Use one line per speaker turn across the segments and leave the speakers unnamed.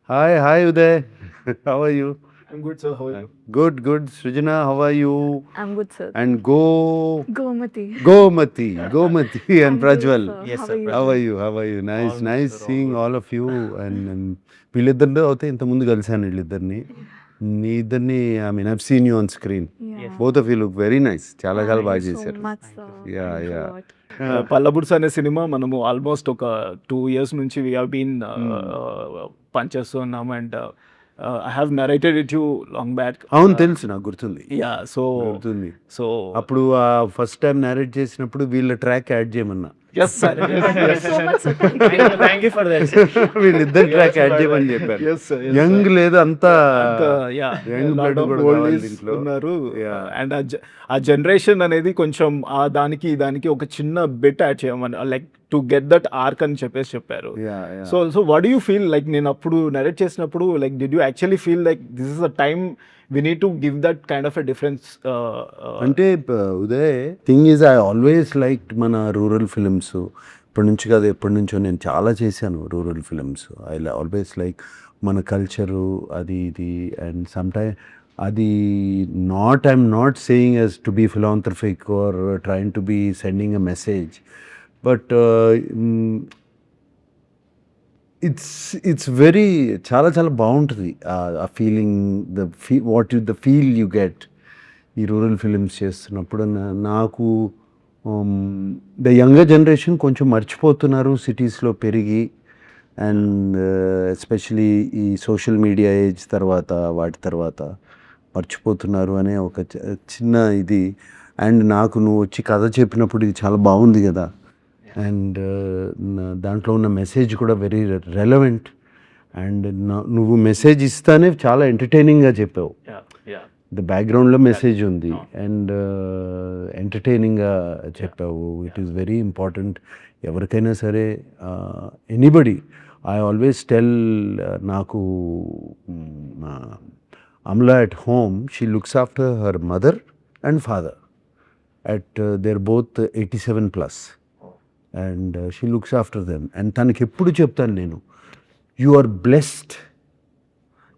Hi, Uday. How are you?
I'm good, sir. How are you?
Good. Srijana, how are you?
I'm good, sir.
And
Gomati.
Gomati and
I'm good,
Prajwal.
sir.
Yes,
How
sir,
are you?
How are you? Nice,
All good,
nice
sir, all
seeing
good.
all of you. And వీళ్ళిద్దరిలో అయితే ఇంతకుముందు కలిశాను వీళ్ళిద్దరిని మీ ఇద్దరిని I mean I've seen you on screen
Yeah.
Both of you look very nice చాలా చాలా
Thank
బాగా
you so
చేశారు
much, sir.
Yeah,
Thanks a
yeah.
lot.
పల్లబుడ్స్ అనే సినిమా మనము ఆల్మోస్ట్ ఒక 2 years నుంచి వీ హ్యావ్ బీన్ పనిచేస్తున్నాం and I have narrated it you long back.
అవును తెలుసు నాకు గుర్తుంది
యా సో
గుర్తుంది
సో
అప్పుడు ఫస్ట్ టైం నేరేట్ చేసినప్పుడు వీళ్ళ ట్రాక్ యాడ్ చేయమన్నా
yes sir
Thank you so much, sir. Thank you.
For that
వీళ్ళిద్దరు ట్రాక్ యాడ్ చేయమని చెప్పారు
ఎస్ సార్
యంగ్ లేదు అంతా
యా
young blood కూడా కావాలి దీంట్లో.
ఉన్నారు
Yeah.
అండ్ ఆ జనరేషన్ అనేది కొంచెం ఆ దానికి ఒక చిన్న బిట్ యాడ్ చేయమని like to get that arc అని చెప్పారు.
Yeah.
So what you feel like నేను అప్పుడు నరేట్ చేసినప్పుడు like did you actually feel like this is a time we need to give that kind of a difference?
అంటే Uday thing is I always like మన rural films ఇప్పటి నుంచి కాదు ఎప్పటి నుంచో నేను చాలా చేశాను rural films. I always like మన కల్చరు అది ఇది అండ్ సమ్టైమ్ అది I'm not saying as to be philanthropic or trying to be sending a message but it's very చాలా చాలా బాగుంటుంది ఆ feeling the feel you get ఈ రూరల్ ఫిలిమ్స్ చేస్తున్నప్పుడు నాకు ద యంగర్ జనరేషన్ కొంచెం మర్చిపోతున్నారు సిటీస్లో పెరిగి అండ్ ఎస్పెషలీ ఈ సోషల్ మీడియా ఏజ్ తర్వాత వాటి తర్వాత మర్చిపోతున్నారు అనే ఒక చిన్న ఇది. అండ్ నాకు నువ్వు వచ్చి కథ చెప్పినప్పుడు ఇది చాలా బాగుంది కదా అండ్ దాంట్లో ఉన్న మెసేజ్ కూడా వెరీ రెలవెంట్ అండ్ నువ్వు మెసేజ్ ఇస్తానే చాలా ఎంటర్టైనింగ్గా చెప్పావు. ద బ్యాక్గ్రౌండ్లో మెసేజ్ ఉంది అండ్ ఎంటర్టైనింగ్గా చెప్పావు. ఇట్ ఈస్ వెరీ ఇంపార్టెంట్ ఎవరికైనా సరే ఎనీబడి. ఐ ఆల్వేస్ టెల్ నాకు Amala at home she looks after her mother and father at their both 87+. And she looks after them and తనకి ఎప్పుడు చెప్తాను నేను you are blessed.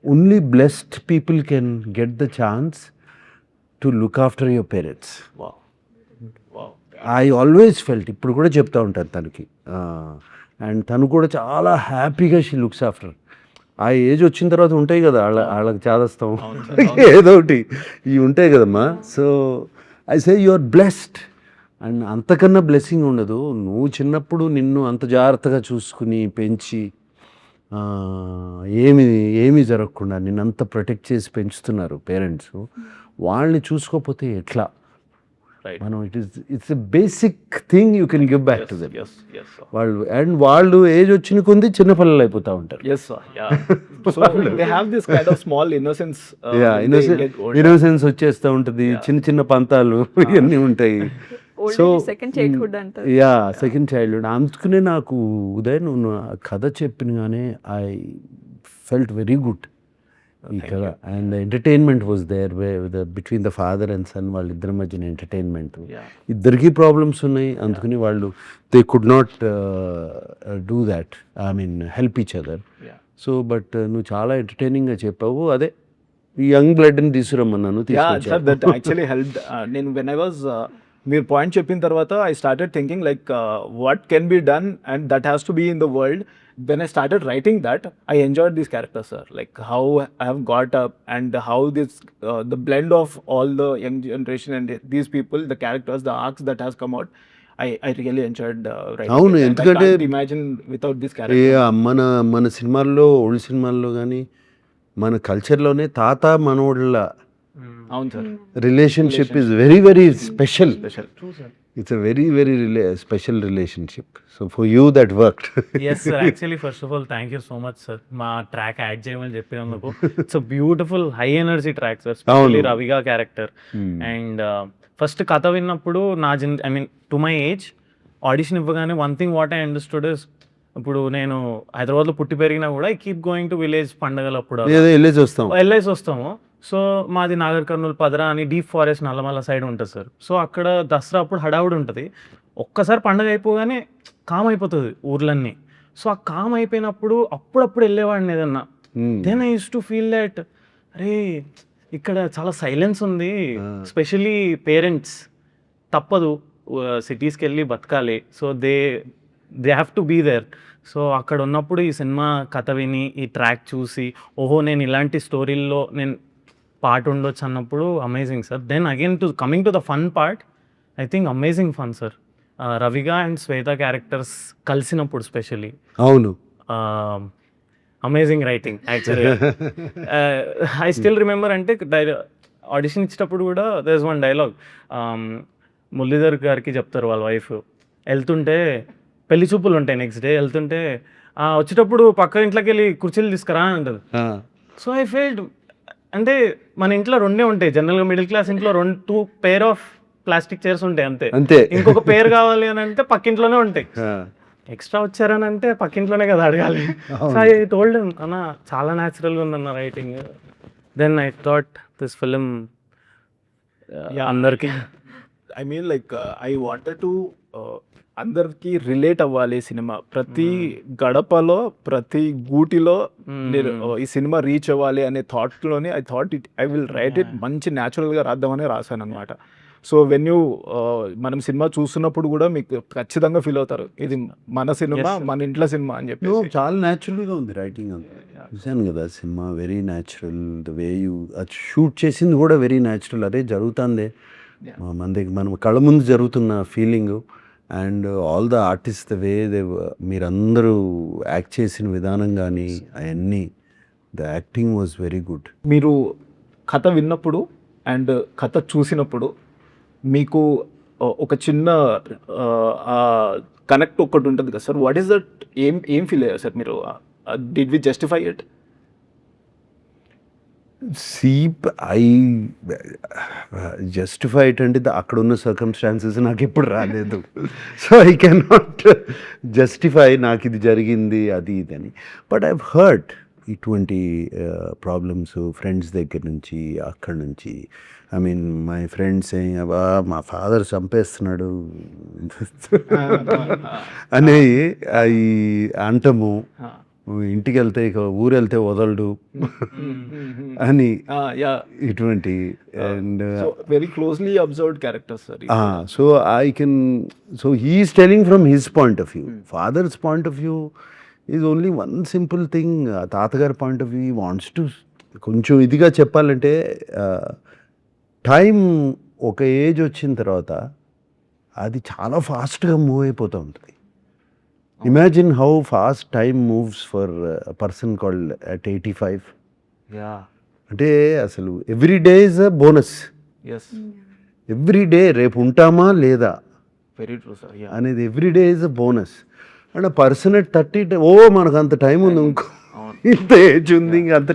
Only blessed people can get the chance to look after your parents. I always felt ఇప్పుడు కూడా చెప్తా ఉంటాను తనకి. And తను కూడా చాలా హ్యాపీగా షీ లుక్స్ ఆఫ్టర్. ఆ ఏజ్ వచ్చిన తర్వాత ఉంటాయి కదా వాళ్ళకి చాదస్తాం ఏదో ఒకటి ఇవి ఉంటాయి కదమ్మా. So I say you are blessed and అంతకన్నా బ్లెస్సింగ్ ఉండదు. నువ్వు చిన్నప్పుడు నిన్ను అంత జాగ్రత్తగా చూసుకుని పెంచి ఏమీ జరగకుండా నిన్నంత ప్రొటెక్ట్ చేసి పెంచుతున్నారు పేరెంట్స్. వాళ్ళని చూసుకోకపోతే ఎట్లా మనం it's a basic thing you can give back to them. వాళ్ళు ఏజ్ వచ్చిన కొంది చిన్నపిల్లలు అయిపోతూ ఉంటారు. ఇన్నోసెన్స్ వచ్చేస్తూ ఉంటుంది. చిన్న పంతాలు ఇవన్నీ ఉంటాయి.
సెకండ్ చైల్డ్హుడ్ అంటారు.
Second childhood. అందుకనే నాకు ఉదయ్ నువ్వు కథ చెప్పినగానే ఐ ఫెల్ట్ వెరీ గుడ్ ఈ కథ. And entertainment was there between the father and son వాళ్ళిద్దరి మధ్యన ఎంటర్టైన్మెంట్. ఇద్దరికీ ప్రాబ్లమ్స్ ఉన్నాయి అందుకని వాళ్ళు they could not do that I mean help each other. So but నువ్వు చాలా ఎంటర్టైనింగ్గా చెప్పావు. అదే ఈ యంగ్ బ్లడ్ని తీసుకురమ్మన్నాను.
నేను వెన్ ఐ వాజ్ మీరు పాయింట్ చెప్పిన తర్వాత I started thinking like what can be done and that has to be in the world. When I started writing that, I enjoyed these characters, sir. Like how I have got up and how this, the blend of all the young generation and these people, the characters, the arcs that has come out, I really enjoyed writing.
అవును,
it.
ఎందుకంటే
I can't imagine without this character.
మన సినిమాల్లో old సినిమాల్లో కానీ మన కల్చర్లోనే తాత మనోళ్ళ
అవును sir,
relationship is very very special. It's a very, very special relationship. So for you that worked.
Yes sir, actually first of all thank you so much sir మా track add చేయమని చెప్పినందుకు. It's a beautiful high energy track sir, specially రవిగా character. And first కథ విన్నప్పుడు I mean to my age audition ఇవ్వగానే one thing what I understood is, ఇప్పుడు నేను హైదరాబాద్లో పుట్టి పెరిగినా కూడా I keep going to village పండగలప్పుడు వెళ్ళేసి వస్తాము. సో మాది నాగర్ కర్నూలు పదరా అని డీప్ ఫారెస్ట్ నల్లమల్ల సైడ్ ఉంటుంది సార్. సో అక్కడ దసరా అప్పుడు హడావుడి ఉంటుంది. ఒక్కసారి పండగ అయిపోగానే కామ్ అయిపోతుంది ఊర్లన్నీ. సో ఆ కామ్ అయిపోయినప్పుడు అప్పుడప్పుడు వెళ్ళేవాడిని ఏదన్నా then I use to feel that అరే ఇక్కడ చాలా సైలెన్స్ ఉంది, స్పెషలీ పేరెంట్స్ తప్పదు సిటీస్కి వెళ్ళి బతకాలి, so they have to be there. So అక్కడ ఉన్నప్పుడు ఈ సినిమా కథ విని ఈ ట్రాక్ చూసి ఓహో నేను ఇలాంటి స్టోరీల్లో నేను పార్ట్ ఉండొచ్చు అన్నప్పుడు amazing sir. Then again coming to the fun part, I think amazing fun sir. రవిగా అండ్ శ్వేత క్యారెక్టర్స్ కలిసినప్పుడు స్పెషలీ
అవును,
అమేజింగ్ రైటింగ్ యాక్చువల్గా. ఐ స్టిల్ రిమెంబర్ అంటే ఆడిషన్ ఇచ్చేటప్పుడు కూడా there is one dialogue, Muralidhar గారికి చెప్తారు వాళ్ళ వైఫ్, వెళ్తుంటే పెళ్లి చూపులు ఉంటాయి నెక్స్ట్ డే, వెళ్తుంటే వచ్చేటప్పుడు పక్క ఇంట్లోకి వెళ్ళి కుర్చీలు తీసుకురా అని అంటారు. సో ఐ ఫెల్ట్ అంటే మన ఇంట్లో రెండే ఉంటాయి జనరల్గా, మిడిల్ క్లాస్ ఇంట్లో 2 pair ఆఫ్ ప్లాస్టిక్ చైర్స్ ఉంటాయి అంతే,
అంతే.
ఇంకొక పేరు కావాలి అని అంటే పక్కింట్లోనే ఉంటాయి. ఎక్స్ట్రా వచ్చారని అంటే పక్కింట్లోనే కదా అడగాలి. సో ఐ టోల్డ్ అన్న చాలా న్యాచురల్గా ఉందన్న writing. Then I thought this film అందరికి
I mean like I wanted to అందరికి రిలేట్ అవ్వాలి సినిమా, ప్రతి గడపలో ప్రతి గూటిలో నేను ఈ సినిమా రీచ్ అవ్వాలి అనే థాట్లోనే ఐ విల్ రైట్ ఇట్ మంచి న్యాచురల్గా రాద్దామని రాశాను అనమాట. సో వెన్ యూ మనం సినిమా చూస్తున్నప్పుడు కూడా మీకు ఖచ్చితంగా ఫీల్ అవుతారు ఇది మన సినిమా, మన ఇంట్లో సినిమా అని చెప్పి.
చాలా న్యాచురల్గా ఉంది రైటింగ్ అంతా. చూశాను కదా cinema, very natural. The way you అది షూట్ చేసింది కూడా వెరీ న్యాచురల్. అదే జరుగుతుందే మన దగ్గర, మనం కళ్ళ ముందు జరుగుతున్న feeling. And all the artist the way మీరందరూ యాక్ట్ చేసిన విధానం కానీ అవన్నీ, the acting was very good.
మీరు కథ విన్నప్పుడు అండ్ కథ చూసినప్పుడు మీకు ఒక చిన్న కనెక్ట్ ఒకటి ఉంటుంది కదా సార్, వాట్ ఈస్ దట్? ఏం ఫీల్ అయ్యారు సార్ మీరు? Did we justify it?
I justify it అంటే అక్కడ ఉన్న సర్కమ్స్టాన్సెస్ నాకు ఎప్పుడు రాలేదు. So I can not justify నాకు ఇది జరిగింది అది ఇది అని. బట్ ఐవ్ హర్డ్ ఇటువంటి ప్రాబ్లమ్స్ ఫ్రెండ్స్ దగ్గర నుంచి, అక్కడి నుంచి. ఐ మీన్ మై ఫ్రెండ్స్ మా ఫాదర్ చంపేస్తున్నాడు అనేవి అవి అంటము, ఇంటికి వెళ్తే ఇక ఊరు వెళ్తే వదలడు అని ఇటువంటి. And
very closely observed characters sir.
So I can, so he's telling from his point of view. Father's point of view is only one simple thing. తాతగారి point of view wants to, కొంచెం ఇదిగా చెప్పాలంటే time ఒక age వచ్చిన తర్వాత అది చాలా ఫాస్ట్గా మూవ్ అయిపోతూ ఉంటుంది. Imagine how fast time moves for person called at 85. అంటే అసలు every day is a bonus. Every day రేపు ఉంటామా లేదా
వెరీ ట్రూ సార్
అనేది every day is a bonus. And person at 30 మనకు అంత టైం ఉంది, ఇంకో ఇంత ఏజ్ ఉంది, ఇంకా అంత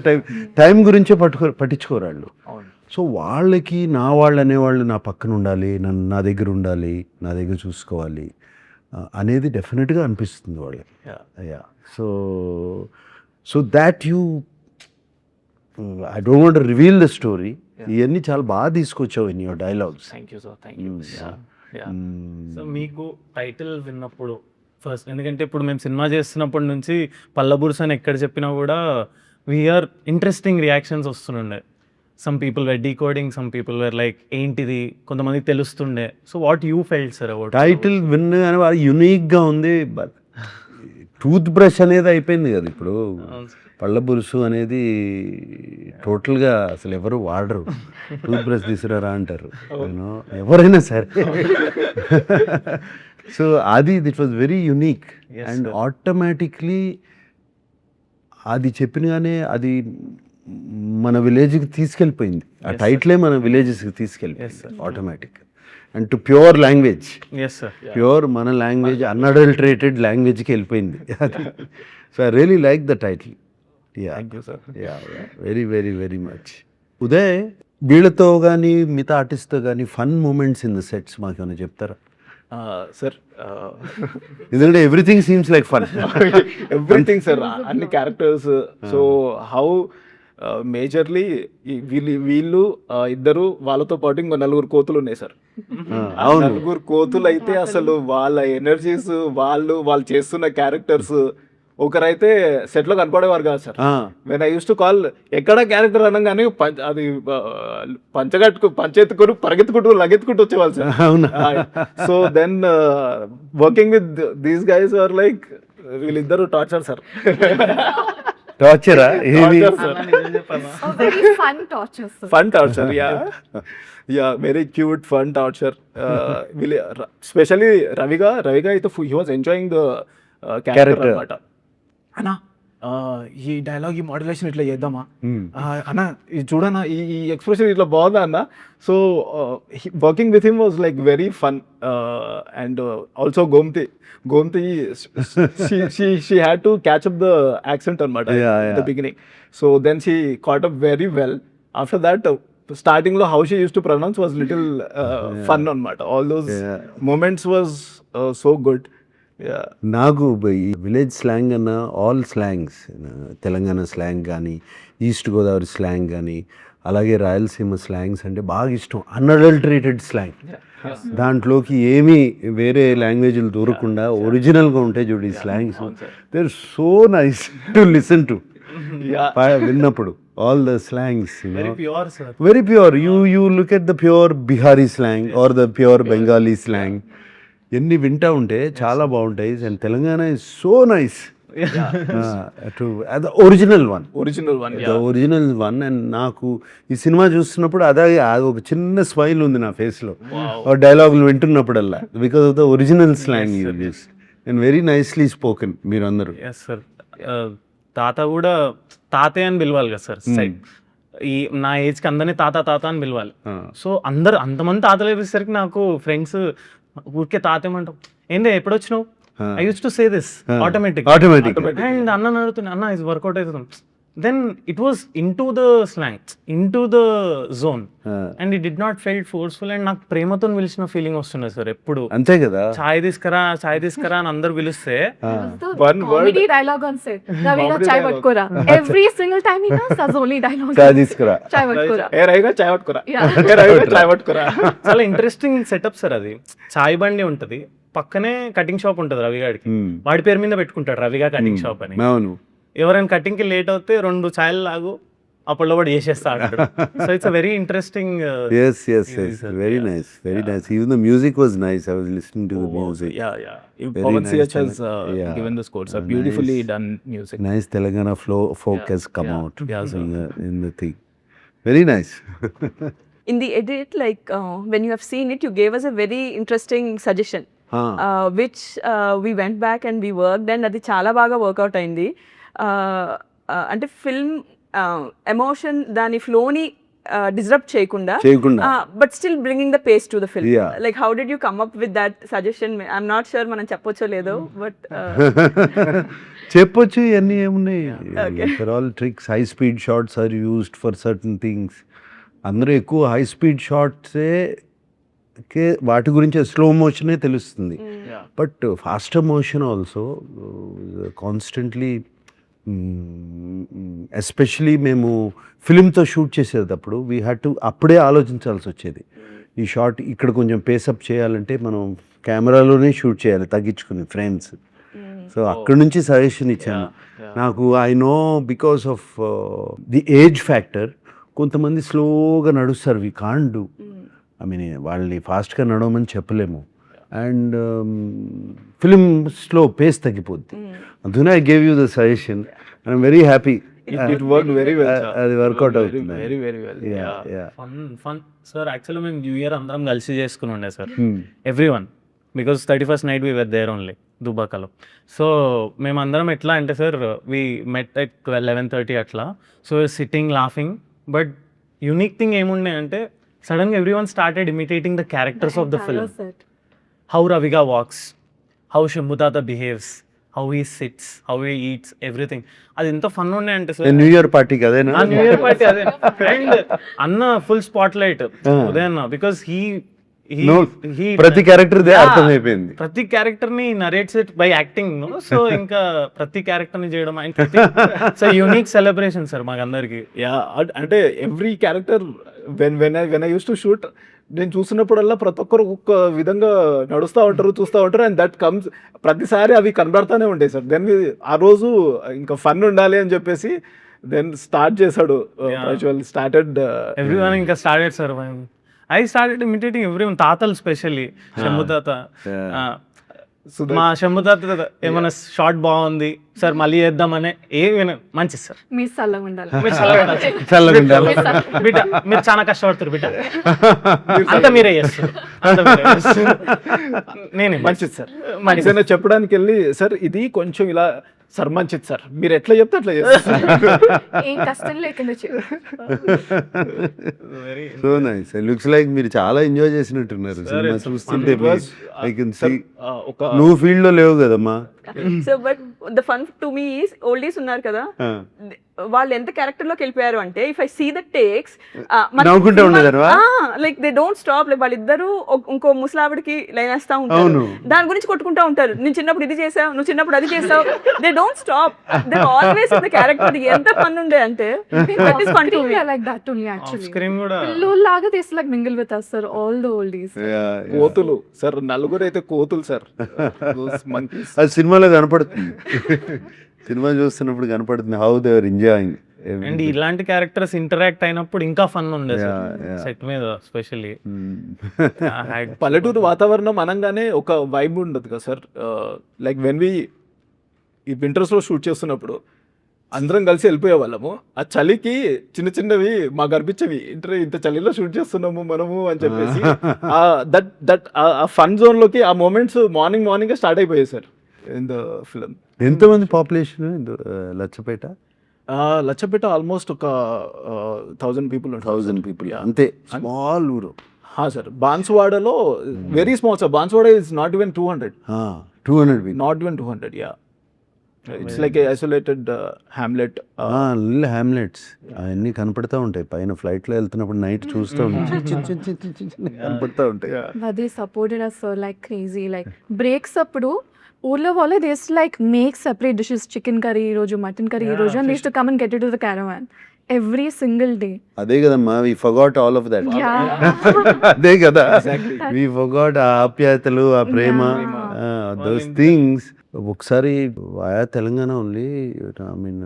టైం గురించే పట్టించుకోరు వాళ్ళు. సో వాళ్ళకి నా వాళ్ళు అనేవాళ్ళు నా పక్కన ఉండాలి, నా దగ్గర ఉండాలి, నా దగ్గర చూసుకోవాలి అనేది డెఫినెట్గా అనిపిస్తుంది వాళ్ళకి. Yeah so that you, I don't want to reveal the story. ఇవన్నీ చాలా బాగా తీసుకొచ్చావు in your dialogues.
Thank you sir, thank you. So మీకు టైటిల్ విన్నప్పుడు ఫస్ట్, ఎందుకంటే ఇప్పుడు మేము సినిమా చేస్తున్నప్పటి నుంచి పల్లబుర్స్ అని ఎక్కడ చెప్పినా కూడా వీఆర్ ఇంట్రెస్టింగ్ రియాక్షన్స్ వస్తుండే. Some people were decoding, some people were like ఏంటిది, కొంతమందికి తెలుస్తుండే. So what you felt sir about
title విన్ యూనిక్గా ఉంది. బట్ టూత్ బ్రష్ అనేది అయిపోయింది కదా ఇప్పుడు. పళ్ళ బురుసు అనేది టోటల్గా అసలు ఎవరు వాడరు. టూత్ బ్రష్ తీసుకురారా అంటారు ఎవరైనా సరే. సో అది it was very unique. And automatically అది చెప్పినగానే అది మన విలేజ్కి తీసుకెళ్ళిపోయింది. ఆ టైటిలే మన విలేజెస్కి తీసుకెళ్ళిపోయింది automatic. And to pure language, pure మన లాంగ్వేజ్, అన్అడల్టరేటెడ్ లాంగ్వేజ్కి వెళ్ళిపోయింది అది. So I really like the title.
Thank you sir.
Very very very much. Uday, వీళ్ళతో కానీ మిగతా ఆర్టిస్ట్తో కానీ fun moments in the sets మాకేమైనా చెప్తారా
సార్?
ఎందుకంటే everything seems like fun.
Everything sir, అన్ని క్యారెక్టర్స్. సో హౌ మేజర్లీ వీళ్ళు ఇద్దరు, వాళ్ళతో పాటు ఇంకో 4 కోతులు ఉన్నాయి సార్. 4 కోతులు అయితే అసలు వాళ్ళ ఎనర్జీస్, వాళ్ళు చేస్తున్న క్యారెక్టర్స్ ఒకరైతే సెట్ లో కనపడేవారు కాదు sir. When I use to call ఎక్కడ క్యారెక్టర్ అనగానే అది పంచెత్తుకుని పరిగెత్తుకుంటూ లగెత్తుకుంటూ వచ్చేవాళ్ళు సార్.
అవునా?
So then working with these guys are like వీళ్ళిద్దరు టార్చర్ సార్.
టార్చరా? ఏది?
Oh, very fun torture, sir.
Fun torture, yeah, very cute, fun torture. Especially Raviga, he was enjoying the character అనమాట. అన్నా ఈ డైలాగ్ ఈ modulation ఇట్లా చేద్దామా అన్న, ఇది చూడన్నా ఈ ఎక్స్ప్రెషన్ ఇట్లా బాగుందా అన్న. So working with him was like very fun. And also Gomathi she had to catch up the accent అనమాట in the beginning. So then she caught up very well. After that, starting lo how she used to pronounce was little fun అనమాట. All those moments was so good. Yeah.
నాకు ఈ village slang అన్న all slangs, Telangana slang కానీ, east Godavari slang కానీ, అలాగే Rayalaseema slangs అంటే బాగా ఇష్టం. అన్అడల్టరేటెడ్ స్లాంగ్, దాంట్లోకి ఏమీ వేరే లాంగ్వేజ్లు దూరకుండా ఒరిజినల్గా ఉంటాయి చూడు ఈ slangs. They are so nice to listen to. విన్నప్పుడు all the slangs very pure. You look at the pure Bihari slang or the pure Bengali slang, ఎన్ని వింటా ఉంటే చాలా బాగుంటాయి. And Telangana is so nice to original one. And నాకు ఈ cinema చూస్తున్నప్పుడు అది ఒక చిన్న స్మైల్ ఉంది నా ఫేస్లో డైలాగులు వింటున్నప్పుడల్లా, because of the original slang you use and very nicely spoken మీరు అందరూ.
ఎస్ సార్, తాత కూడా తాతే అని పిలవాలి కదా సార్. ఈ నా ఏజ్కి అందరినీ తాత అని పిలవాలి. సో అందరు అంతమంది తాతలు వేసేసరికి నాకు ఫ్రెండ్స్ ఊరికే తాతేమంటాం, ఏందే ఎప్పుడు వచ్చినావు, I use to say this automatic. And అన్న అడుగుతున్నా, అన్న ఇది వర్కౌట్ అవుతుంది. Then it was into the slang, into the zone, and it did not felt forceful. And నాకు ప్రేమతో పిలిచిన ఫీలింగ్ వస్తున్నది సార్ ఎప్పుడు.
అంతే కదా,
చాయ్ తీసుకురా అని అందరు పిలిస్తే
Comedy dialogue on set. Raviga, chai patkora. Every single time he does, that's only dialogue.
చాయ్ తీసుకురా,
Chai patkora.
ఏ రవిగా చాయ్ పట్టుకురా, చాయ్ పట్టుకురా.
చాలా ఇంట్రెస్టింగ్ సెటప్ సార్ అది. చాయ్ బండి ఉంటది, పక్కనే కటింగ్ షాప్ ఉంటది రవిగాడికి, వాడి పేరు మీద పెట్టుకుంటాడు రవిగా కటింగ్ షాప్ అని.
అవును,
ఎవరైనా కటింగ్ కి లేట్ అవుతే 2 ఛాయలు లాగు అప్పుడు కూడా చేసేస్తా. So it's very interesting.
yes, very nice. Even the music was nice. I was listening to the music.
Pawan CH has given the scores. A beautifully done music.
Nice Telangana folk has come out in the thing. Very nice.
In the edit, like when you have seen it, you gave us a very interesting suggestion, which we went back and we worked, and అది చాలా బాగా work out అయింది. అంటే film emotion దాని ఫ్లోని disturb చేయకుండా but still bringing the pace to the film. Like how did you come up with that suggestion? I'm not sure మనం చెప్పొచ్చో లేదో, బట్
చెప్పొచ్చు. ఇవన్నీ ఏమున్నాయి, for all tricks. High speed shots are used for certain things. అందరూ ఎక్కువ high speed షార్ట్సే వాటి గురించి స్లో మోషనే తెలుస్తుంది, but faster motion also constantly. Especially మేము ఫిలింతో షూట్ చేసేటప్పుడు వీ హ్యాడ్ టు అప్పుడే ఆలోచించాల్సి వచ్చేది. ఈ షార్ట్ ఇక్కడ కొంచెం పేసప్ చేయాలంటే మనం కెమెరాలోనే షూట్ చేయాలి తగ్గించుకుని ఫ్రేమ్స్. సో అక్కడి నుంచి సజెషన్ ఇచ్చాను. నాకు I know because of the age factor కొంతమంది స్లోగా నడుస్తారు, we can't do. I mean వాళ్ళని ఫాస్ట్గా నడవమని చెప్పలేము. అండ్ ఫిలిమ్స్లో పేస్ తగ్గిపోద్ది. అందుకనే I gave you the suggestion. I'm very happy.
It worked very well.
అది వర్కౌట్ అవుతుంది.
Very well.
Fun sir. Actually మేము న్యూ ఇయర్ అందరం కలిసి చేసుకుని ఉండే sir, everyone, because 31st night we were there only దుబాకలో. సో మేమందరం ఎట్లా అంటే సార్, వీ మెట్ ఎట్ 11:30 అట్లా. So sitting laughing, but unique thing ఏముండే అంటే సడన్గా everyone started imitating the characters of the film. How రవిగా వాక్స్, హౌ శంభుతాత behaves, how he sits, how he eats, everything. అది ఎంత ఫన్ ఉండే అంటే సార్,
న్యూ ఇయర్ పార్టీకి అదేనా?
న్యూ ఇయర్ పార్టీ అదే. అండ్ అన్న ఫుల్ స్పాట్ లైట్ ఉదయన్న, బికాస్
ప్రతి క్యారెక్టర్ అర్థమైపోయింది.
ప్రతి క్యారెక్టర్ ని narrates it by acting. So ఇంకా ప్రతి క్యారెక్టర్ ని చేయడం సో యూనిక్ సెలబ్రేషన్ సార్ మాకందరికి.
యా అంటే every character when I use to shoot, నేను చూసినప్పుడల్లా ప్రతి ఒక్కరు ఒక్కొక్క విధంగా నడుస్తూ ఉంటారు, చూస్తూ ఉంటారు, అండ్ దట్ కమ్స్ ప్రతిసారి అవి కనబడతానే ఉంటాయి సార్. దెన్ ఆ రోజు ఇంకా ఫన్ ఉండాలి అని చెప్పేసి దెన్ స్టార్ట్ చేశాడు స్టార్టెడ్
ఎవ్రీవన్ ఇంకా started sir. I started imitating everyone. తాతలు స్పెషల్లీ శంభు తాత, మా శంభు తాత ఏమైనా షార్ట్ బాగుంది సార్ మళ్ళీ చేద్దామనే ఏమైనా మంచిది సార్.
మీరు చల్లగా ఉండాలి.
బిడ్డ మీరు చాలా కష్టపడుతారు బిడ్డ, అంతా మీరే చేస్తారు, నేనే
మంచిది సార్. ఏదైనా చెప్పడానికి వెళ్ళి సార్ ఇది కొంచెం ఇలా సార్ మంచిది సార్, మీరు ఎట్లా చెప్తే అట్లా చేస్తారు.
ఏం కష్టం లేకుండా
సో నైస్. లుక్స్ లైక్ మీరు చాలా ఎంజాయ్ చేసినట్టున్నారు సినిమా చూస్తుంటే. ఐ కెన్ సీ నువ్వు ఫీల్డ్ లో లేవు కదమ్మా.
So but the fun to me is oldies ఉన్నారు కదా, వాళ్ళు ఎంత క్యారెక్టర్ లోకి వెళ్ళిపోయారు అంటే if I see the takes
నవ్వుకుంటూ ఉండేదారు
like they don't stop. Like వాళ్ళిద్దరు ఇంకో ముసలావిడికి లైన్ వేస్తా ఉంటారు, దాని గురించి కొట్టుకుంటా ఉంటారు. నేను చిన్నప్పుడు ఇది చేసావు, నువ్వు చిన్నప్పుడు అది చేసావు. They don't stop, they always in the character. ఎంత ఫన్ ఉండే అంటే that is fun to me.
like that only actually.
Screen కూడా
పిల్లోల్లాగా they used to like mingle with us sir, all the oldies.
కోతులు సార్, నలుగురు అయితే కోతులు sir.
అది సినిమాలో కనపడుతుంది, సినిమా చూస్తున్నప్పుడు కనపడుతుంది how they are enjoying.
And ఇలాంటి క్యారెక్టర్స్ ఇంటరాక్ట్ అయినప్పుడు ఇంకా ఫన్ ఉండేది సెట్ మీద స్పెషల్లీ.
పల్లెటూరు వాతావరణం అనగానే ఒక వైబ్ ఉండదు కదా సార్. లైక్ వెన్ వి ఈ వింటర్స్లో షూట్ చేస్తున్నప్పుడు అందరం కలిసి వెళ్ళిపోయే వాళ్ళము. ఆ చలికి చిన్న చిన్నవి మాకు అనిపించేవి, ఇంత చలిలో షూట్ చేస్తున్నాము మనము అని చెప్పేసి. దట్ ఆ ఫన్ జోన్లోకి ఆ మూమెంట్స్ మార్నింగ్ స్టార్ట్ అయిపోయాయి సార్ ఇన్ ద ఫిల్మ్.
ఎంతమంది పాపులేషన్ లచ్చపేట?
లచ్చపేట ఆల్మోస్ట్ ఒక 1000 పీపుల్.
1000 పీపుల్ అంతే, స్మాల్ ఊరు.
సార్ బాన్సువాడలో very small sir. Banswada is not even 200 not even 200. Yeah, it's like a isolated hamlet.
Hamlets అవన్నీ కనపడతా ఉంటాయి పైన ఫ్లైట్ లో వెళ్తున్నప్పుడు నైట్ చూస్తూ ఉంటాయి, కనపడతా ఉంటాయి.
But they supported us sir like crazy. Like breaks అప్పుడు ఊర్లో వాళ్ళే they used to like make separate dishes, chicken curry ఈ రోజు, mutton curry ఈ రోజు, and they used to come and get it to the caravan every single day.
అదే కదమ్మా, we forgot all of that.
Yeah.
అదే కదా, we forgot ఆ ఆప్యాయతలు, ఆ ప్రేమ, those things. ఒకసారి ఆయా Telangana only, I mean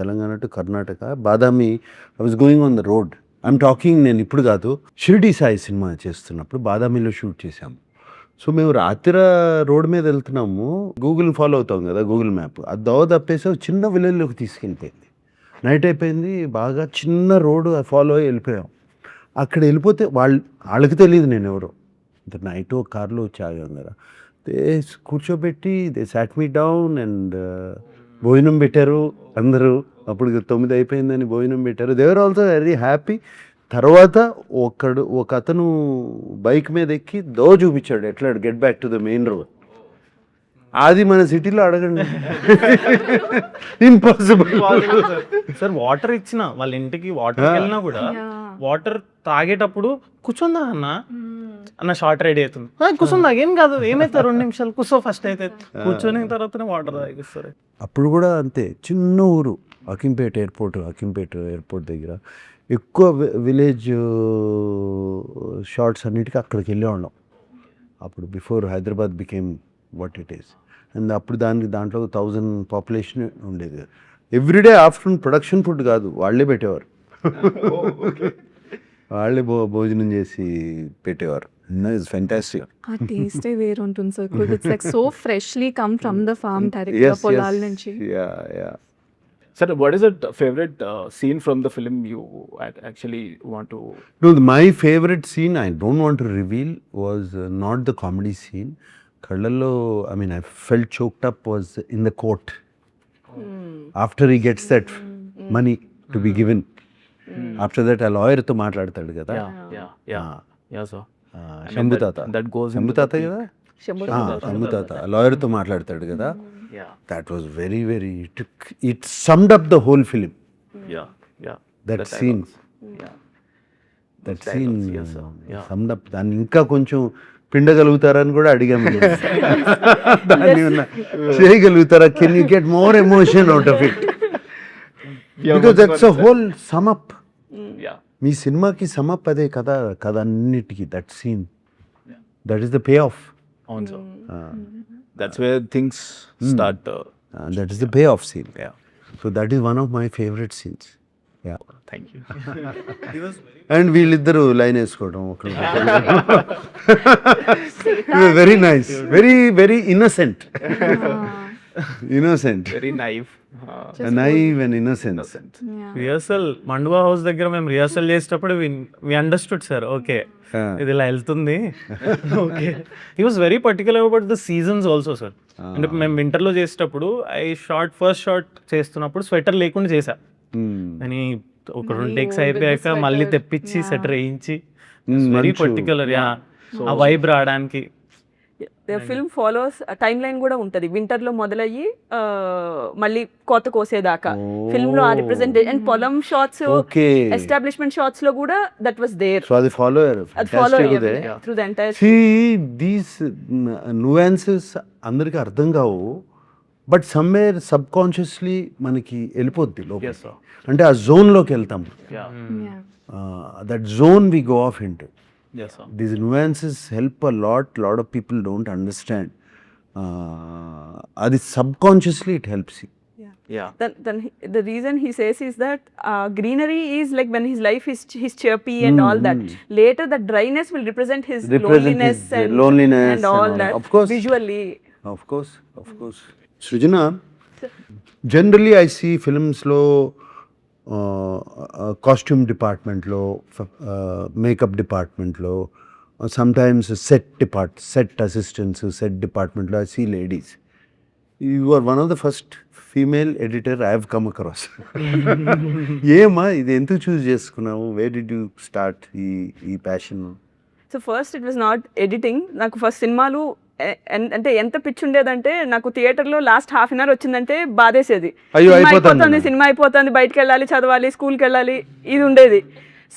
Telangana to Karnataka, Badami. I was going on the road, I'm talking, నేను ఇప్పుడు కాదు, షిరిడి సాయి సినిమా చేస్తున్నప్పుడు బాదామిలో షూట్ చేశాము. సో మేము రాత్రి రోడ్ మీద వెళ్తున్నాము, గూగుల్ ఫాలో అవుతాం కదా, గూగుల్ మ్యాప్. అది దోవ తప్పేసి ఒక చిన్న విలేజ్లోకి తీసుకెళ్ళిపోయింది. నైట్ అయిపోయింది, బాగా చిన్న రోడ్డు ఫాలో అయ్యి వెళ్ళిపోయాం. అక్కడ వెళ్ళిపోతే వాళ్ళకి తెలియదు నేను ఎవరో. నైట్ ఒక కార్లో వచ్చి ఆగాం కదా, కూర్చోబెట్టి they sat me down and భోజనం పెట్టారు అందరూ. అప్పుడు 9 అయిపోయిందని భోజనం పెట్టారు. They are also very happy. తర్వాత ఒక అతను బైక్ మీద ఎక్కి చూపించాడు ఎట్లా get back to the main road. అది మన సిటీలో అడగండి, ఇంపాసిబుల్
సార్. వాటర్ ఇచ్చిన వాళ్ళ ఇంటికి వాటర్ వెళ్ళినా కూడా వాటర్ తాగేటప్పుడు కూర్చుందా అన్న షార్ట్ రెడీ అవుతుంది, కూర్చుందా ఏం కాదు, ఏమైతే 2 నిమిషాలు కూర్చో ఫస్ట్ అయితే, కూర్చొని తర్వాతనే వాటర్ తాగిస్తారు.
అప్పుడు కూడా అంతే, చిన్న ఊరు, అకింపేట ఎయిర్పోర్ట్ దగ్గర ఎక్కువ విలేజ్ షార్ట్స్ అన్నిటికీ అక్కడికి వెళ్ళేవాళ్ళం. అప్పుడు before Hyderabad became what it is. And అప్పుడు దాంట్లో 1000 పాపులేషన్ ఉండేది. ఎవ్రీడే ఆఫ్టర్నూన్ ప్రొడక్షన్ ఫుడ్ కాదు, వాళ్ళే పెట్టేవారు. వాళ్ళే భోజనం చేసి పెట్టేవారు. It's fantastic.
ఆ టేస్టే వేరు ఉంటుంది సార్. It's like so freshly come from the farm direct పొలాల నుంచి.
Yeah.
Sir, what is the favorite scene from the film you actually want to...
No, my favorite scene, I don't want to reveal, was not the comedy scene. Kallallo, I mean, I felt choked up, was in the court. After he gets that money to be given. After that, a lawyer to మాట్లాడతాడు కదా.
Yeah, sir.
Shambhu తాత.
That goes
Shambhu తాత కదా? శంభు తాత లాయర్తో మాట్లాడతాడు కదా. That was very, very, it summed up the whole film.
Yeah.
That scene.
Yeah.
That
Those
scene
dialogues, yes, sir. Yeah.
Summed up. దాన్ని ఇంకా కొంచెం పిండగలుగుతారని కూడా అడిగాము. దాన్ని చేయగలుగుతారా, can you get more emotion out of it, because that's a whole sum up.
Yeah.
మీ సినిమాకి సమ్ అప్ అదే కదా, కథ అన్నిటికీ that scene, that is the payoff.
అవును sir. That's where things start.
That is the payoff scene. Yeah. So that is one of my favorite scenes. Yeah.
Thank you.
And వీళ్ళిద్దరు line వేసుకోవడం ఒకరు. Very nice, very innocent. Innocent,
Very naive.
Naive and innocence.
Rehearsal మండువా house దగ్గర మేము rehearsal చేసేటప్పుడు we understood sir, okay ఇది ఇలా వెళ్తుంది. Okay, he was very particular about the seasons also sir. అంటే మేము వింటర్లో చేసేటప్పుడు ఫస్ట్ షాట్ చేస్తున్నప్పుడు స్వెటర్ లేకుండా చేసా, అని ఒక 2 టేక్స్ అయిపోయాక మళ్ళీ తెప్పించి స్వెటర్ వేయించి, వెరీ పర్టికులర్ ఆ వైబ్ రావడానికి.
The film follows time line కూడా ఉంటుంది. వింటర్లో మొదలయ్యి మళ్ళీ కోత కోసేదాకా ఫిల్మ్లో ఆ రిప్రజెంటేషన్ అండ్ పొలం షాట్స్,
Okay.
ఎస్టాబ్లిష్మెంట్ షాట్స్ లో కూడా దట్ వాస్ దేర్.
సో అది ఫాలో
అది follow through the entire.
See, these nuances అందరికీ అర్థం కావు, బట్ సమ్వేర్ సబ్ కాన్షియస్లీ మనకి వెళ్ళిపోద్ది లోపలికి.
Yes, sir.
అంటే ఆ జోన్లోకి వెళ్తాం.
Yeah.
That zone we go off into.
Yes, sir.
These nuances help a lot of people don't understand. Adi subconsciously it helps you.
Yeah.
Then the reason he says is that greenery is like when his life is his chirpy and all that. Later the dryness will represent his loneliness
his
and
loneliness
and all that.
Of course.
Visually.
Of course. Srijana, generally I see films lo costume డిపార్ట్మెంట్లో, makeup డిపార్ట్మెంట్లో, sometimes set assistants, set డిపార్ట్మెంట్లో I see ladies. You are one of the first female editor I have come across. ఏమా ఇది ఎందుకు choose చేసుకున్నావు? Where did you start ఈ passion?
So first it was not editing. నాకు first సినిమాలు అంటే ఎంత పిచ్చి ఉండేదంటే, నాకు థియేటర్లో లాస్ట్ హాఫ్ అన్ అవర్ వచ్చిందంటే బాధేసేది. సినిమా అయిపోతుంది, బయటకు వెళ్ళాలి, చదవాలి, స్కూల్కి వెళ్ళాలి, ఇది ఉండేది.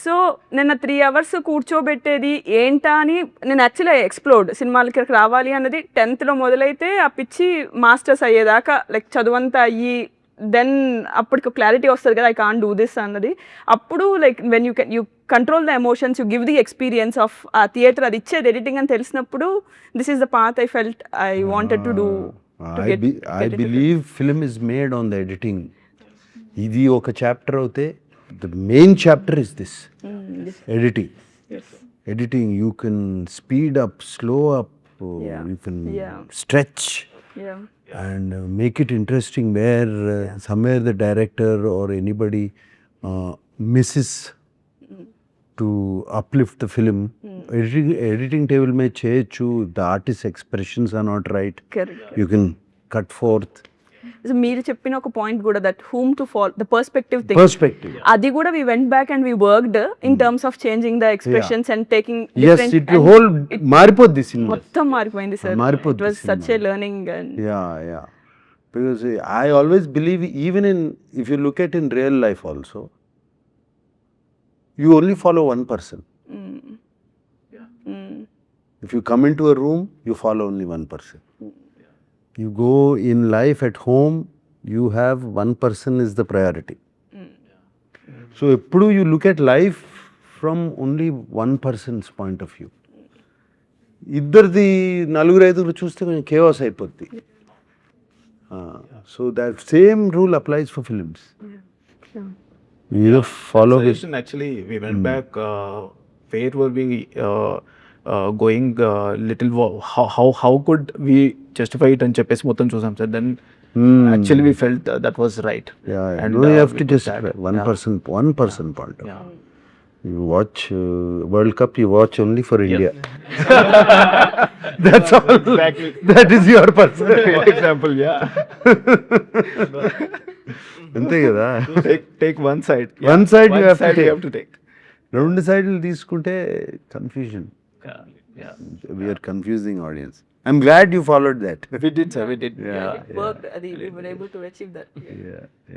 సో నేను 3 hours కూర్చోబెట్టేది ఏంటా అని నేను యాక్చువల్లీ ఎక్స్ప్లోర్డ్. సినిమాలకి రావాలి అన్నది 10th మొదలైతే ఆ పిచ్చి మాస్టర్స్ అయ్యేదాకా లైక్ చదువంతా అయ్యి దెన్ అప్పటికి క్లారిటీ వస్తుంది కదా, ఐ కాంట్ డూ దిస్ అన్నది. అప్పుడు like when you control the emotions, you give the experience of ఆ థియేటర్, అది ఇచ్చేది ఎడిటింగ్ అని తెలిసినప్పుడు this is the path I felt I wanted to do.
I believe film is made on the editing. ఇది ఒక chapter అవుతే the main chapter is this. Editing. Editing, you can speed up, slow up, you can stretch and make it interesting where somewhere the director or anybody misses to uplift the film. Editing table may cheyachu, the artist's expressions are not right.
Correct.
You can cut forth.
So మీరు చెప్పిన ఒక point కూడా, that whom to follow the perspective thing,
Perspective.
అది కూడా we went back and we worked in terms of changing the expressions and taking
Yes, it whole మారిపోద్ది సినిమా.
మొత్తం మారిపోయింది సార్.
మారిపోద్ది
it was such a learning. And
Yeah. Because I always believe, even if you look at in real life also, you only follow one person. If you come into a room, you follow only one person. You go in life at home, you have one person is the priority. So eppudu you look at life from only one person's point of view. ఇద్దరిది 4-5 చూస్తే కొంచెం chaos అయిపోద్ది. So that same rule applies for films. You either follow his.
Actually, we went back. Where were we going? Little. How could we justify it and చెప్పేసి మొత్తం చూసాం sir. Then actually we felt that was right.
Yeah.
And
No, you have to
we
just
put that.
one person point of view.
Yeah.
You watch World Cup, you watch only for India. That's all.
Exactly.
That is your person.
Example, yeah.
అంతే కదా.
Take one side.
One side you
One
have to
side
take.
you have to take.
2 సైడ్లు తీసుకుంటే confusion.
Yeah.
We are confusing audience. I'm glad you followed that.
We did, sir. We did.
it worked. అది we were able to achieve that.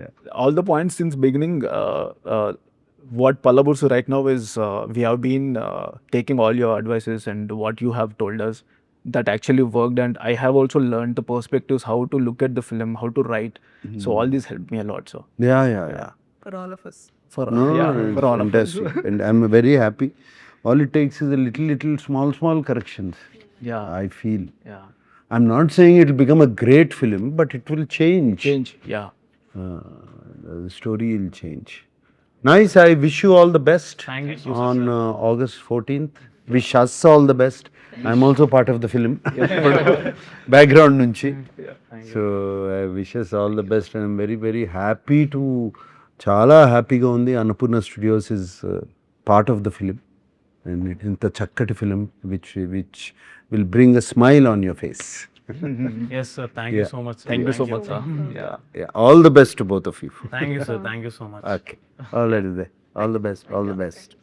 Yeah.
All the points since beginning what Palabursu right now is, we have been taking all your advices and what you have told us, that actually worked, and I have also learned the perspectives, how to look at the film, how to write. So all this helped me a lot. So
Yeah.
For all of us.
for
No,
for all of us.
fantastic. And I'm very happy. All it takes is a little small corrections,
Yeah,
I feel.
yeah,
I'm not saying it will become a great film, but it will change.
change. Yeah,
The story will change. Nice. I wish you all the best.
Thank you so much.
On August 14th. Wish us all the best. I'm also part of the film. Background nunchi. So I wish us all the best, and I'm very happy to. చాలా హ్యాపీగా ఉంది. Annapurna studios is part of the film, and ఇంత చక్కటి film which will bring a smile on your face.
Yes, sir. Thank you so much, sir.
thank you so much, sir.
All the best to both of you.
Thank you, sir. Thank you so much.
Okay. All the best.